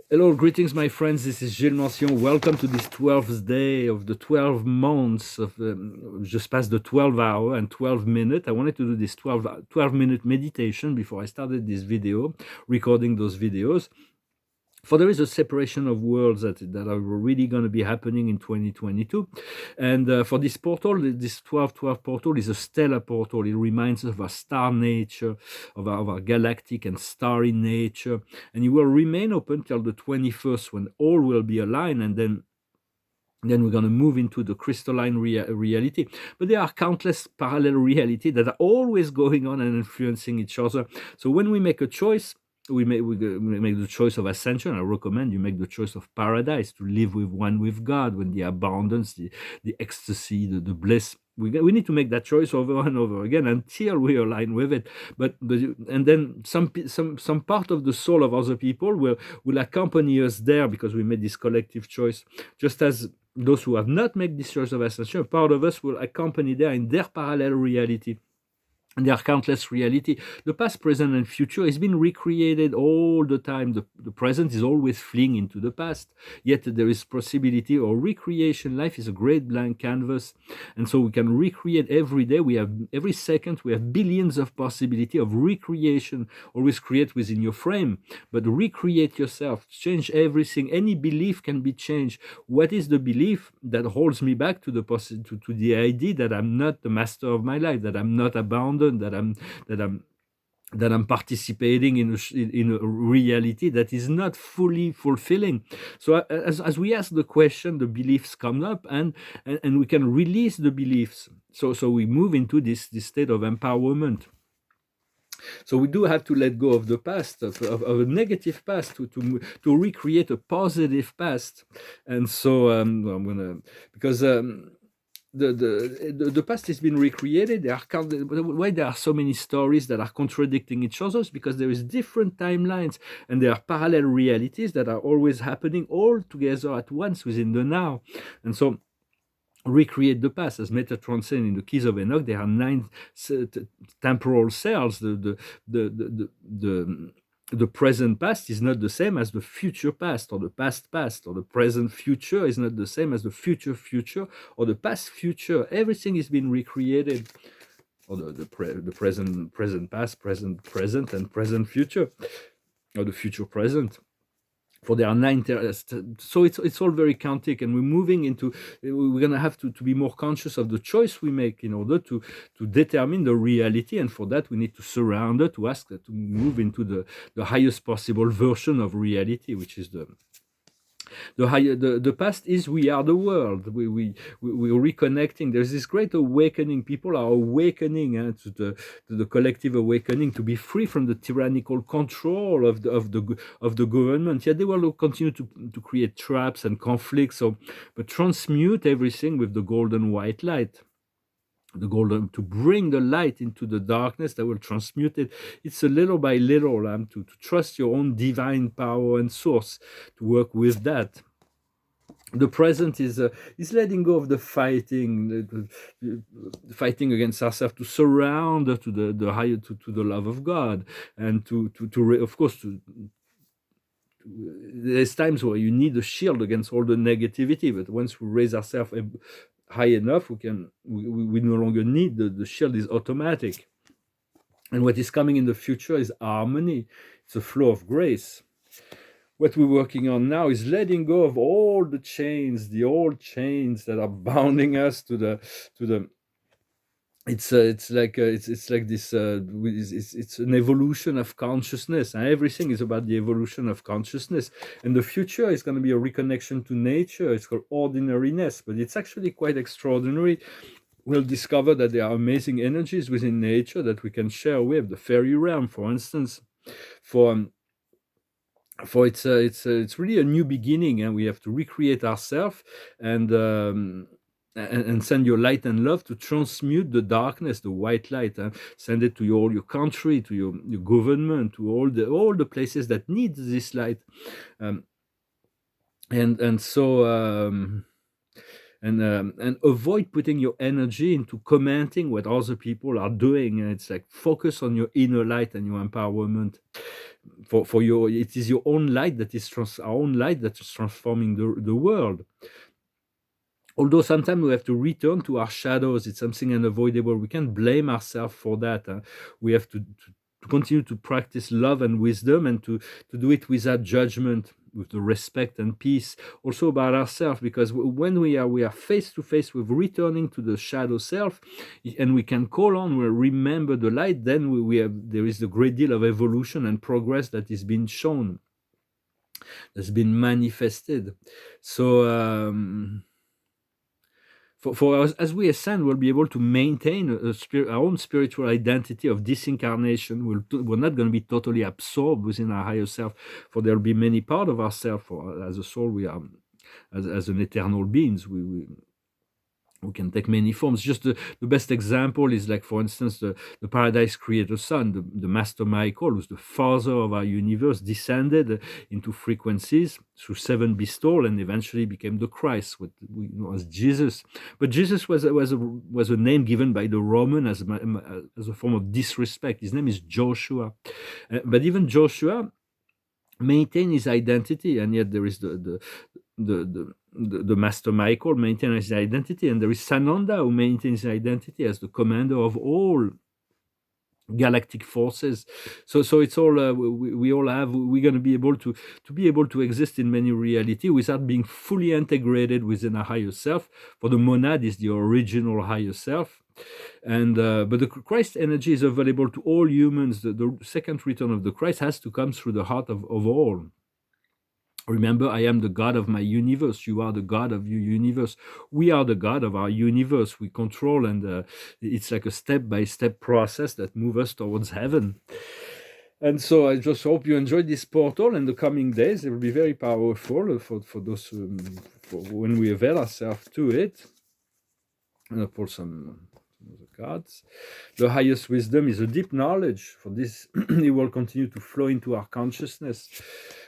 Hello, greetings, my friends. This is Gilles Mention. Welcome to this 12th day of the 12 months of just past the 12 hour and 12 minute. I wanted to do this 12-minute meditation before I started this video, recording those videos. For there is a separation of worlds that are really going to be happening in 2022. And for this portal, this 1212 portal is a stellar portal. It reminds us of our star nature, of our galactic and starry nature. And it will remain open till the 21st when all will be aligned, and then we're going to move into the crystalline reality. But there are countless parallel realities that are always going on and influencing each other. So when we make a choice, we make the choice of ascension. I recommend you make the choice of paradise, to live with God, when the abundance, the ecstasy, the bliss. We need to make that choice over and over again until we align with it. And then some part of the soul of other people will accompany us there, because we made this collective choice. Just as those who have not made this choice of ascension, a part of us will accompany there in their parallel reality. And there are countless reality. The past, present, and future is being recreated all the time. The present is always fleeing into the past. Yet there is possibility or recreation. Life is a great blank canvas. And so we can recreate every day. Every second, we have billions of possibility of recreation. Always create within your frame, but recreate yourself. Change everything. Any belief can be changed. What is the belief that holds me back to the idea that I'm not the master of my life, that I'm not abandoned, that I'm participating in a reality that is not fully fulfilling? So as we ask the question, the beliefs come up, and we can release the beliefs. So we move into this state of empowerment. So we do have to let go of the past, of a negative past, to recreate a positive past. And so I'm gonna, because the past has been recreated. Why there are so many stories that are contradicting each other? Because there is different timelines, and there are parallel realities that are always happening all together at once within the now. And so recreate the past. As Metatron said in the Keys of Enoch, there are 9 temporal cells. The present past is not the same as the future past, or the past past, or the present future is not the same as the future future, or the past future. Everything is being recreated, or the present past, present, and present future, or the future present. For there are 9 so it's all very chaotic, and we're going to have to be more conscious of the choice we make in order to determine the reality. And for that, we need to surround it, to ask that, to move into the highest possible version of reality, which is the past is we are the world. We're reconnecting. There's this great awakening. People are awakening to the collective awakening, to be free from the tyrannical control of the government. Yet they will continue to create traps and conflicts. But transmute everything with the golden white light. To bring the light into the darkness that will transmute it. It's a little by little, to trust your own divine power and source, to work with that. The present is letting go of the fighting against ourselves, to surround to the higher, to the love of God, and of course, there's times where you need a shield against all the negativity, but once we raise ourselves high enough, we no longer need the shield. Is automatic. And what is coming in the future is harmony. It's a flow of grace. What we're working on now is letting go of all the chains, the old chains that are bounding us to the. It's like this. It's an evolution of consciousness, and everything is about the evolution of consciousness. And the future is going to be a reconnection to nature. It's called ordinariness, but it's actually quite extraordinary. We'll discover that there are amazing energies within nature that we can share with the fairy realm, for instance. For it's really a new beginning, and we have to recreate ourselves, and send your light and love to transmute the darkness, the white light, and send it to all your country, to your government, to all the places that need this light. And avoid putting your energy into commenting what other people are doing. And it's like, focus on your inner light and your empowerment. for your, it is your own light that is our own light that is transforming the world. Although sometimes we have to return to our shadows, it's something unavoidable. We can't blame ourselves for that. We have to continue to practice love and wisdom, and to do it without judgment, with the respect and peace also about ourselves. Because when we are face to face with returning to the shadow self, and we can call on, we remember the light, then we have, there is a great deal of evolution and progress that is being shown, that's been manifested. So for us, as we ascend, we'll be able to maintain our own spiritual identity of disincarnation. We're not going to be totally absorbed within our higher self, for there'll be many parts of ourself. For as a soul, we are, as an eternal beings, we can take many forms. Just the best example is, like, for instance, the Paradise Creator Son, the Master Michael, who's the father of our universe, descended into frequencies through 7 bestowal and eventually became the Christ, what we know as Jesus. But Jesus was a name given by the Roman as a form of disrespect. His name is Joshua. But even Joshua maintained his identity, and yet there is the Master Michael maintains his identity, and there is Sananda, who maintains his identity as the commander of all galactic forces. So it's all we all have. We're going to be able to exist in many reality without being fully integrated within a higher self. For the monad is the original higher self, and but the Christ energy is available to all humans. The second return of the Christ has to come through the heart of all. Remember, I am the God of my universe. You are the God of your universe. We are the God of our universe. We control, and it's like a step-by-step process that moves us towards heaven. And so I just hope you enjoyed this portal, and the coming days, it will be very powerful for those for when we avail ourselves to it. And for some gods, the highest wisdom is a deep knowledge. For this, it will continue to flow into our consciousness.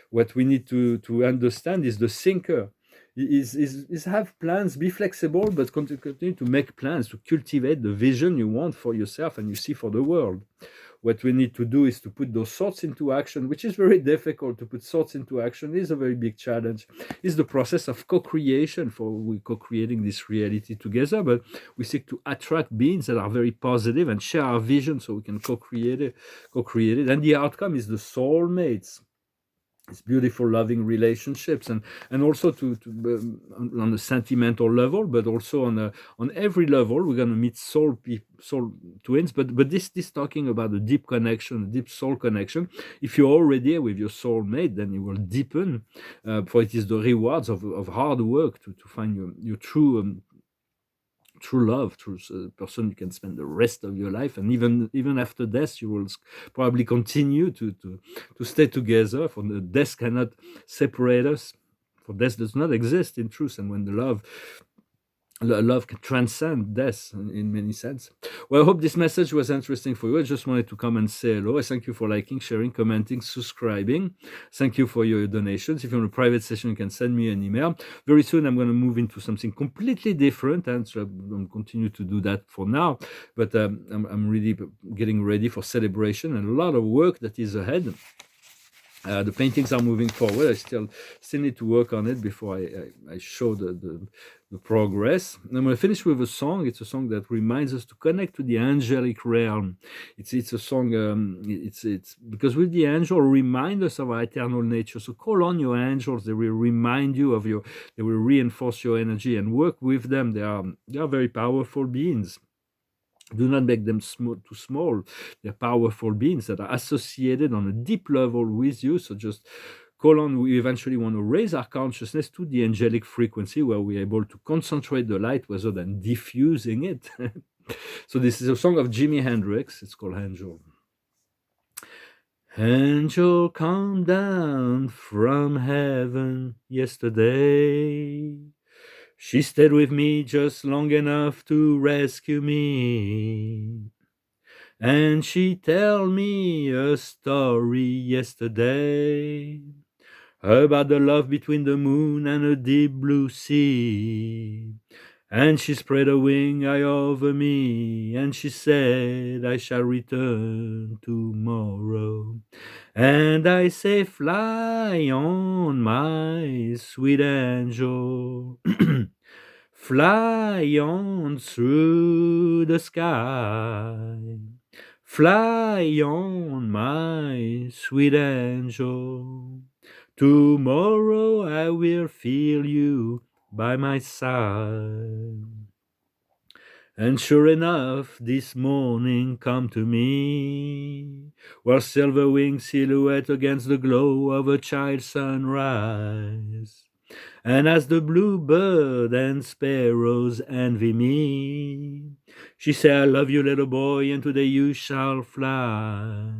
What we need to understand is the thinker is have plans, be flexible, but continue to make plans, to cultivate the vision you want for yourself and you see for the world. What we need to do is to put those thoughts into action, which is very difficult. To put thoughts into action is a very big challenge. It's the process of co-creation, for we're co-creating this reality together, but we seek to attract beings that are very positive and share our vision so we can co-create it. And the outcome is the soulmates. It's beautiful, loving relationships, and also to on a sentimental level, but also on every level, we're going to meet soul twins. But this talking about a deep connection, a deep soul connection. If you're already with your soulmate, then it will deepen. For it is the rewards of hard work to find your true love, true person you can spend the rest of your life, and even after death, you will probably continue to stay together. For the death cannot separate us. For death does not exist in truth, and when the love can transcend death in many sense. Well, I hope this message was interesting for you. I just wanted to come and say hello. I thank you for liking, sharing, commenting, subscribing. Thank you for your donations. If you want a private session, you can send me an email. Very soon, I'm going to move into something completely different, and so I'm going to continue to do that for now. But I'm really getting ready for celebration and a lot of work that is ahead. The paintings are moving forward. I still need to work on it before I show the progress. And I'm going to finish with a song. It's a song that reminds us to connect to the angelic realm. It's a song. It's because with the angel remind us of our eternal nature. So call on your angels. They will remind you of your. They will reinforce your energy and work with them. They are very powerful beings. Do not make them too small. They're powerful beings that are associated on a deep level with you. So just call on. We eventually want to raise our consciousness to the angelic frequency, where we're able to concentrate the light rather than diffusing it. So this is a song of Jimi Hendrix. It's called Angel. Angel come down from heaven yesterday. She stayed with me just long enough to rescue me. And she tell me a story yesterday about the love between the moon and a deep blue sea. And she spread a wing eye over me, and she said, I shall return tomorrow. And I say, fly on, my sweet angel. Fly on through the sky. Fly on, my sweet angel. Tomorrow I will feel you by my side. And sure enough, this morning come to me, where silver winged silhouette against the glow of a child's sunrise. And as the bluebird and sparrows envy me, she said, I love you, little boy, and today you shall fly.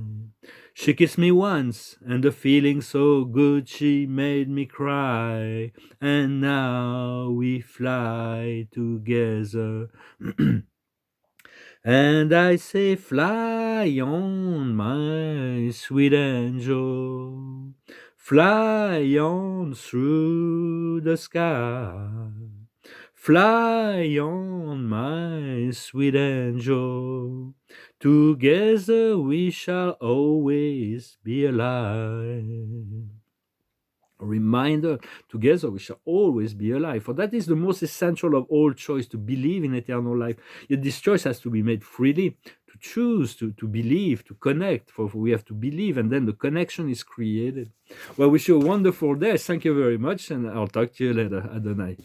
She kissed me once, and the feeling so good she made me cry. And now we fly together. And I say, fly on, my sweet angel. Fly on through the sky. Fly on, my sweet angel. Together we shall always be alive. A reminder, together we shall always be alive. For that is the most essential of all choice, to believe in eternal life. Yet this choice has to be made freely, to choose, to believe, to connect. For we have to believe, and then the connection is created. Well, wish you a wonderful day. Thank you very much, and I'll talk to you later. Adonai.